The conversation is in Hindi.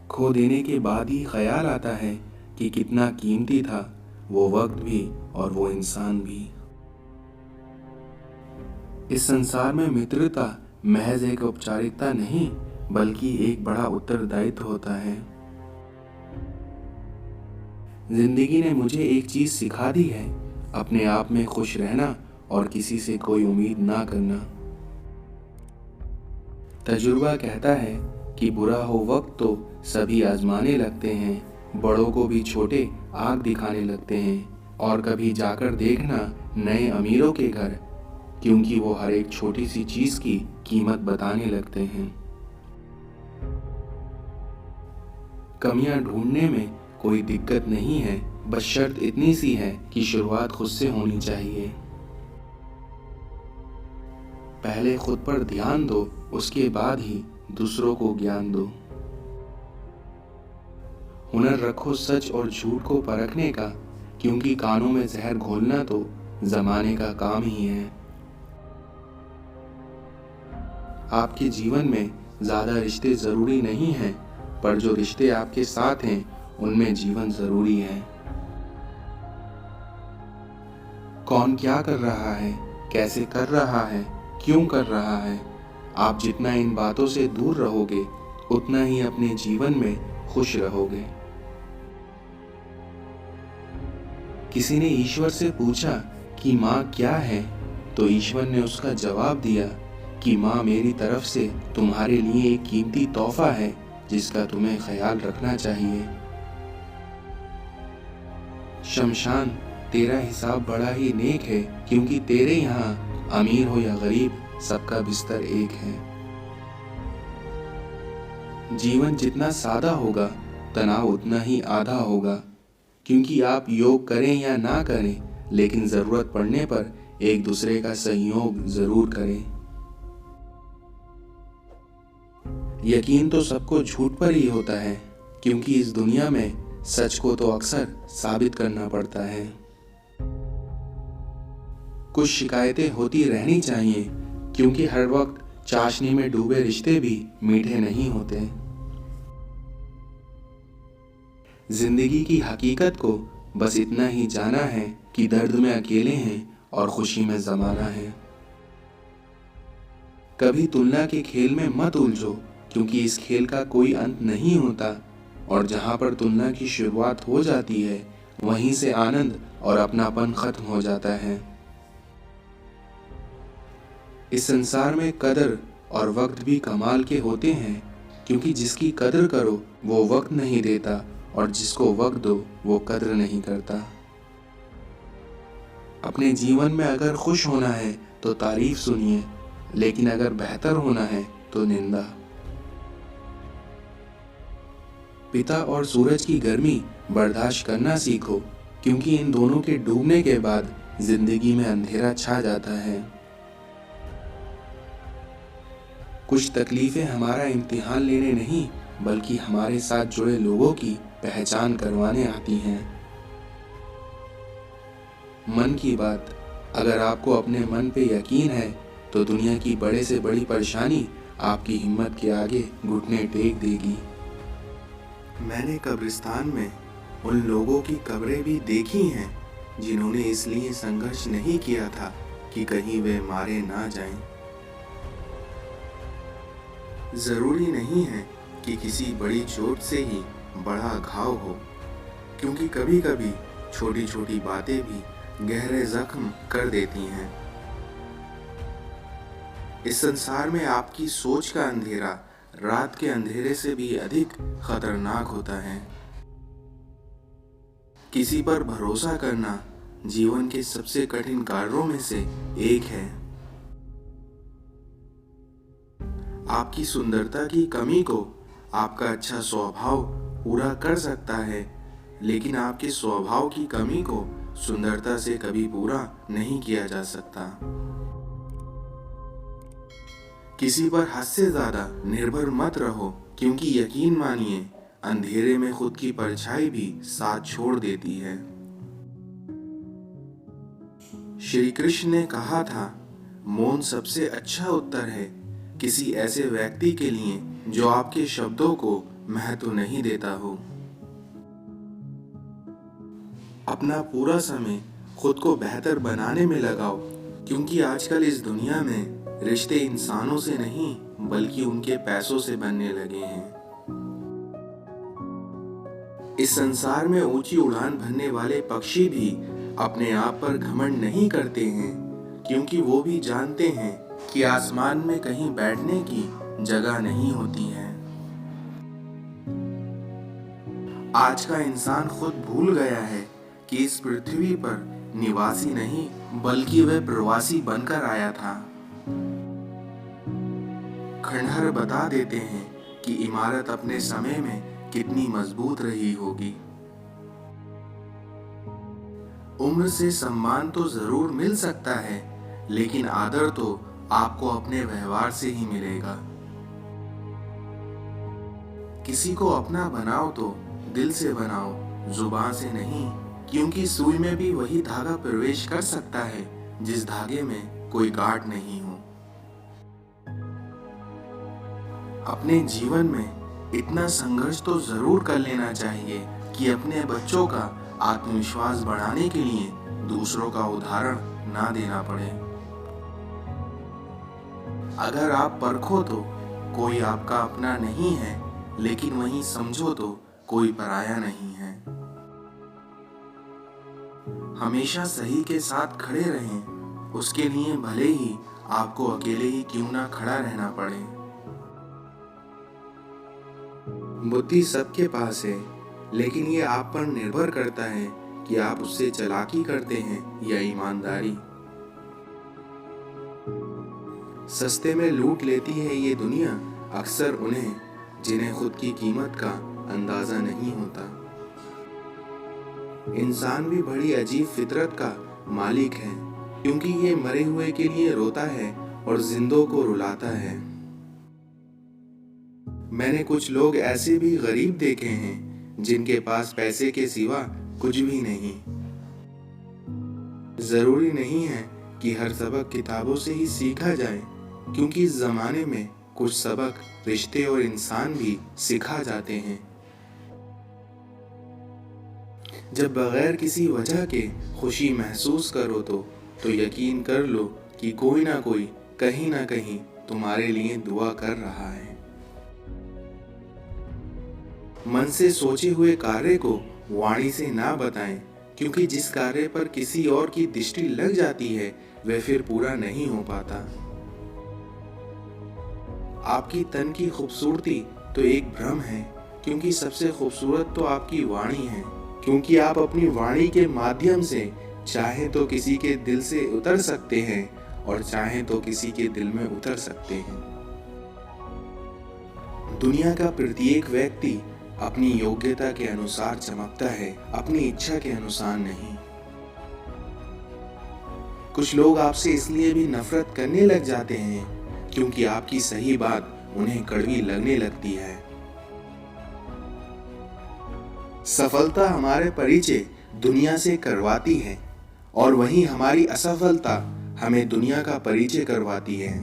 खो देने के बाद ही ख्याल आता है कि कितना कीमती था वो वक्त भी और वो इंसान भी। इस संसार में मित्रता महज एक औपचारिकता नहीं, बल्कि एक बड़ा उत्तरदायित्व होता है। जिंदगी ने मुझे एक चीज सिखा दी है, अपने आप में खुश रहना और किसी से कोई उम्मीद ना करना। तजुर्बा कहता है कि बुरा हो वक्त तो सभी आजमाने लगते हैं, बड़ों को भी छोटे आग दिखाने लगते हैं, और कभी जाकर देखना नए अमीरों के घर, क्योंकि वो हर एक छोटी सी चीज की कीमत बताने लगते हैं। कमियां ढूंढने में कोई दिक्कत नहीं है, बस शर्त इतनी सी है कि शुरुआत खुद से होनी चाहिए। पहले खुद पर ध्यान दो, उसके बाद ही दूसरों को ज्ञान दो। हुनर रखो सच और झूठ को परखने का, क्योंकि कानों में जहर घोलना तो जमाने का काम ही है। आपके जीवन में ज्यादा रिश्ते जरूरी नहीं हैं, पर जो रिश्ते आपके साथ हैं उनमें जीवन जरूरी है। कौन क्या कर रहा है, कैसे कर रहा है, क्यों कर रहा है, आप जितना इन बातों से दूर रहोगे उतना ही अपने जीवन में खुश रहोगे। किसी ने ईश्वर से पूछा कि माँ क्या है, तो ईश्वर ने उसका जवाब दिया कि माँ मेरी तरफ से तुम्हारे लिए एक कीमती तोहफा है जिसका तुम्हें ख्याल रखना चाहिए। शमशान तेरा हिसाब बड़ा ही नेक है, क्योंकि तेरे यहाँ अमीर हो या गरीब सबका बिस्तर एक है। जीवन जितना सादा होगा तनाव उतना ही आधा होगा, क्योंकि आप योग करें या ना करें, लेकिन जरूरत पड़ने पर एक दूसरे का सहयोग जरूर करें। यकीन तो सबको झूठ पर ही होता है, क्योंकि इस दुनिया में सच को तो अक्सर साबित करना पड़ता है। कुछ शिकायतें होती रहनी चाहिए, क्योंकि हर वक्त चाशनी में डूबे रिश्ते भी मीठे नहीं होते। जिंदगी की हकीकत को बस इतना ही जाना है कि दर्द में अकेले हैं और खुशी में जमाना है। कभी तुलना के खेल में मत उलझो, क्योंकि इस खेल का कोई अंत नहीं होता, और जहां पर तुलना की शुरुआत हो जाती है वहीं से आनंद और अपनापन खत्म हो जाता है। इस संसार में कदर और वक्त भी कमाल के होते हैं, क्योंकि जिसकी कदर करो वो वक्त नहीं देता, और जिसको वक्त दो वो कदर नहीं करता। अपने जीवन में अगर खुश होना है तो तारीफ सुनिए, लेकिन अगर बेहतर होना है तो निंदा। पिता और सूरज की गर्मी बर्दाश्त करना सीखो, क्योंकि इन दोनों के डूबने के बाद जिंदगी में अंधेरा छा जाता है। कुछ तकलीफें हमारा इम्तिहान लेने नहीं, बल्कि हमारे साथ जुड़े लोगों की पहचान करवाने आती हैं। मन की बात, अगर आपको अपने मन पे यकीन है तो दुनिया की बड़े से बड़ी परेशानी आपकी हिम्मत के आगे घुटने टेक देगी। मैंने कब्रिस्तान में उन लोगों की कब्रें भी देखी हैं जिन्होंने इसलिए संघर्ष नहीं किया था कि कहीं वे मारे ना जाएं। जरूरी नहीं है कि किसी बड़ी चोट से ही बड़ा घाव हो, क्योंकि कभी कभी छोटी छोटी बातें भी गहरे जख्म कर देती हैं। इस संसार में आपकी सोच का अंधेरा रात के अंधेरे से भी अधिक खतरनाक होता है। किसी पर भरोसा करना जीवन के सबसे कठिन कार्यों में से एक है। आपकी सुंदरता की कमी को आपका अच्छा स्वभाव पूरा कर सकता है, लेकिन आपके स्वभाव की कमी को सुंदरता से कभी पूरा नहीं किया जा सकता। किसी पर हद से ज्यादा निर्भर मत रहो, क्योंकि यकीन मानिए अंधेरे में खुद की परछाई भी साथ छोड़ देती है। श्री कृष्ण ने कहा था, मौन सबसे अच्छा उत्तर है, किसी ऐसे व्यक्ति के लिए जो आपके शब्दों को महत्व नहीं देता हो। अपना पूरा समय खुद को बेहतर बनाने में लगाओ, क्योंकि आजकल इस दुनिया में रिश्ते इंसानों से नहीं बल्कि उनके पैसों से बनने लगे हैं। इस संसार में ऊंची उड़ान भरने वाले पक्षी भी अपने आप पर घमंड नहीं करते हैं, क्योंकि वो भी जानते हैं कि आसमान में कहीं बैठने की जगह नहीं होती है। आज का इंसान खुद भूल गया है कि इस पृथ्वी पर निवासी नहीं बल्कि वह प्रवासी बनकर आया था। खंडहर बता देते हैं कि इमारत अपने समय में कितनी मजबूत रही होगी। उम्र से सम्मान तो जरूर मिल सकता है, लेकिन आदर तो आपको अपने व्यवहार से ही मिलेगा। किसी को अपना बनाओ तो दिल से बनाओ, जुबान से नहीं, क्योंकि सुई में भी वही धागा प्रवेश कर सकता है जिस धागे में कोई गांठ नहीं हो। अपने जीवन में इतना संघर्ष तो जरूर कर लेना चाहिए कि अपने बच्चों का आत्मविश्वास बढ़ाने के लिए दूसरों का उदाहरण ना देना पड़े। अगर आप परखो तो कोई आपका अपना नहीं है, लेकिन वहीं समझो तो कोई पराया नहीं है। हमेशा सही के साथ खड़े रहें, उसके लिए भले ही आपको अकेले ही क्यों ना खड़ा रहना पड़े। बुद्धि सबके पास है, लेकिन ये आप पर निर्भर करता है कि आप उससे चालाकी करते हैं या ईमानदारी। सस्ते में लूट लेती है ये दुनिया अक्सर उन्हें जिन्हें खुद की कीमत का अंदाजा नहीं होता। इंसान भी बड़ी अजीब फितरत का मालिक है, क्योंकि ये मरे हुए के लिए रोता है और जिंदों को रुलाता है। मैंने कुछ लोग ऐसे भी गरीब देखे हैं जिनके पास पैसे के सिवा कुछ भी नहीं। जरूरी नहीं है कि हर सबक किताबों से ही सीखा जाए, क्योंकि इस जमाने में कुछ सबक रिश्ते और इंसान भी सिखा जाते हैं। जब बगैर किसी वजह के खुशी महसूस करो तो यकीन कर लो कि कोई ना कोई कहीं ना कहीं तुम्हारे लिए दुआ कर रहा है। मन से सोचे हुए कार्य को वाणी से ना बताएं, क्योंकि जिस कार्य पर किसी और की दृष्टि लग जाती है वह फिर पूरा नहीं हो पाता। आपकी तन की खूबसूरती तो एक भ्रम है, क्योंकि सबसे खूबसूरत तो आपकी वाणी है, क्योंकि आप अपनी वाणी के माध्यम से चाहे तो किसी के दिल से उतर सकते हैं और चाहे तो किसी के दिल में उतर सकते हैं। दुनिया का प्रत्येक व्यक्ति अपनी योग्यता के अनुसार चमकता है, अपनी इच्छा के अनुसार नहीं। कुछ लोग आपसे इसलिए भी नफरत करने लग जाते हैं क्योंकि आपकी सही बात उन्हें कड़वी लगने लगती है। सफलता हमारे परिचय दुनिया से करवाती है और वहीं हमारी असफलता हमें दुनिया का परिचय करवाती है।